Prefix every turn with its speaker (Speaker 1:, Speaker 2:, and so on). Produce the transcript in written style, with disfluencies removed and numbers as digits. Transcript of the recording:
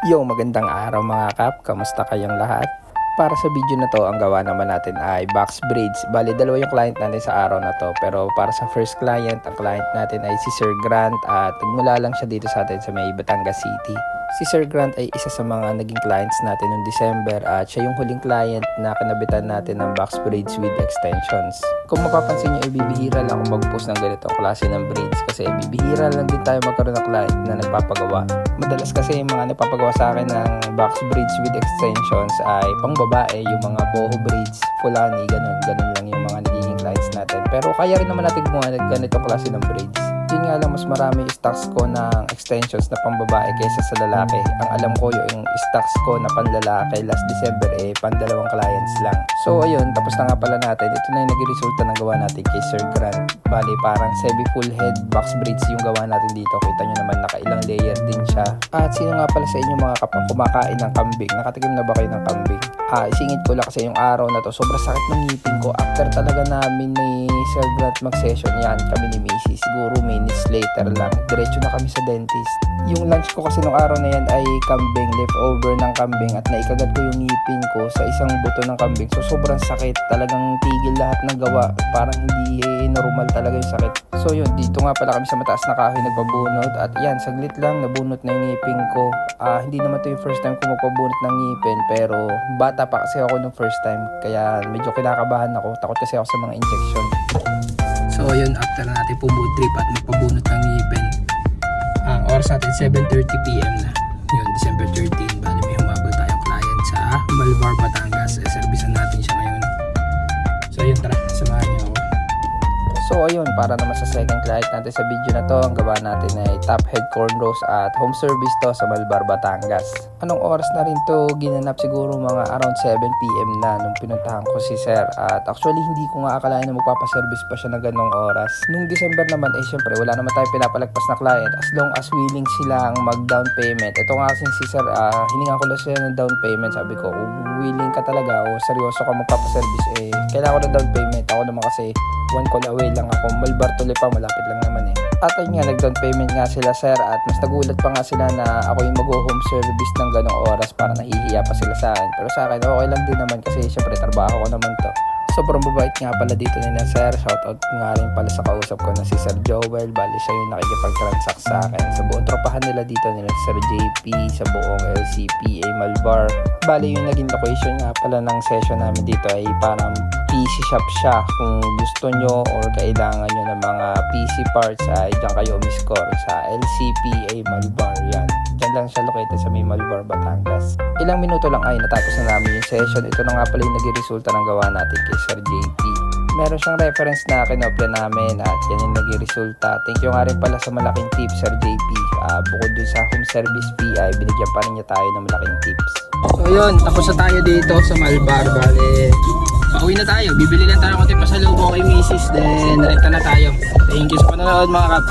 Speaker 1: Yo, magandang araw mga kap, kamusta kayong lahat? Para sa video na to, ang gawa naman natin ay box braids. Bali, dalawa yung client natin sa araw na to. Pero para sa first client, ang client natin ay si Sir Grant at nagmula lang siya dito sa atin sa may Batangas City. Si Sir Grant ay isa sa mga naging clients natin noong December at siya yung huling client na kinabitan natin ng box braids with extensions. Kung mapapansin nyo, bibihira lang ako mag-post ng ganitong klase ng braids kasi bibihira lang din tayo magkaroon ng client na nagpapagawa. Madalas kasi yung mga nagpapagawa sa akin ng box braids with extensions ay pang babae, yung mga boho braids, fulani, ganun lang yung mga nagiging clients natin. Pero kaya rin naman natin gumawa ng ganitong klase ng braids. Yun nga lang, mas marami yung stocks ko ng extensions na pang babae kaysa sa lalaki. Ang alam ko yung stocks ko na pang lalaki last December pang dalawang clients lang. So ayun, tapos na nga pala natin. Ito na yung nag-resulta ng gawa natin kay Sir Grant. Bali, parang semi full head box braids yung gawa natin dito. Kita nyo naman, nakailang layer din siya. At sino nga pala sa inyo mga kapang kumakain ng kambing? Nakatikim na ba kayo ng kambing? Isingit ko lang kasi yung araw na to, sobrang sakit ng ngipin ko. After talaga namin ni Sir Grant mag-session yan, kami ni Macy, siguro minutes later lang, diretso na kami sa dentist. Yung lunch ko kasi nung araw na yan ay kambing, leftover ng kambing, at naikagat ko yung ngipin ko sa isang buto ng kambing. So sobrang sakit, talagang tigil lahat ng gawa, parang hindi normal talaga yung sakit. So yun, dito nga pala kami sa mataas na kahoy nagpabunot, at yan, saglit lang nabunot na yung ngipin ko. Hindi naman to yung first time ko magpabunot ng ngipin, pero bata pa kasi ako nung first time, kaya medyo kinakabahan ako, takot kasi ako sa mga injection. So yun, after natin po-mood trip at magpabunot ng ngipin, ang oras natin 7:30 PM na. Yun, December 13, bali may humabol tayong client sa Malvar, Batangas. Servisan natin siya ngayon. So yun, tara, samahan niyo ako. So ayun, para naman sa second client natin sa video na to, ang gawa natin ay top head cornrows at home service to sa Malvar, Batangas. Anong oras na rin to ginanap? Siguro mga around 7 PM na nung pinuntahan ko si Sir. At actually hindi ko nga akalain na magpapaservice pa siya na ganong oras. Nung December naman syempre wala naman tayo pinapalagpas na client as long as willing silang mag down payment. Ito nga kasi si Sir, hininga ko lang siya ng down payment. Sabi ko, kung willing ka talaga o seryoso ka magpapaservice, kailangan ko ng down payment. Ako naman kasi one call away lang ako. Malbar tuloy pa, malapit lang naman At ayun nga, nag-down payment nga sila Sir, at mas nagulat pa nga sila na ako yung mag-home service ng ganong oras, para nahihiya pa sila sa akin. Pero sa akin, okay lang din naman kasi syempre trabaho ko naman to. Sobrang babait nga pala dito nila Sir. Shoutout nga rin pala sa kausap ko na si Sir Joel. Bali siya yung nakikipag-transact sa akin. Sa buong tropahan nila dito nila Sir JP, sa buong LCPA Malvar. Bali yung naging location nga pala ng session namin dito ay parang PC shop siya. Kung gusto nyo or kailangan nyo ng mga PC parts ay dyan kayo umiscore sa LCPA Malvar. Yan, dyan lang siya located sa may Malvar, Batangas. Ilang minuto lang ay natapos na namin yung session. Ito na nga pala yung naging resulta ng gawa natin kay Sir JP. Meron siyang reference na kinopya namin at yan yung naging resulta. Thank you nga rin pala sa malaking tips Sir JP. Bukod dun sa home service fee ay binigyan pa rin niya tayo ng malaking tips. So yun, tapos na tayo dito sa Malvar. Bale, pauwi na tayo. Bibili lang tayo konti pasalubong kay Mrs. Then rekta na tayo. Thank you sa panonood mga kap.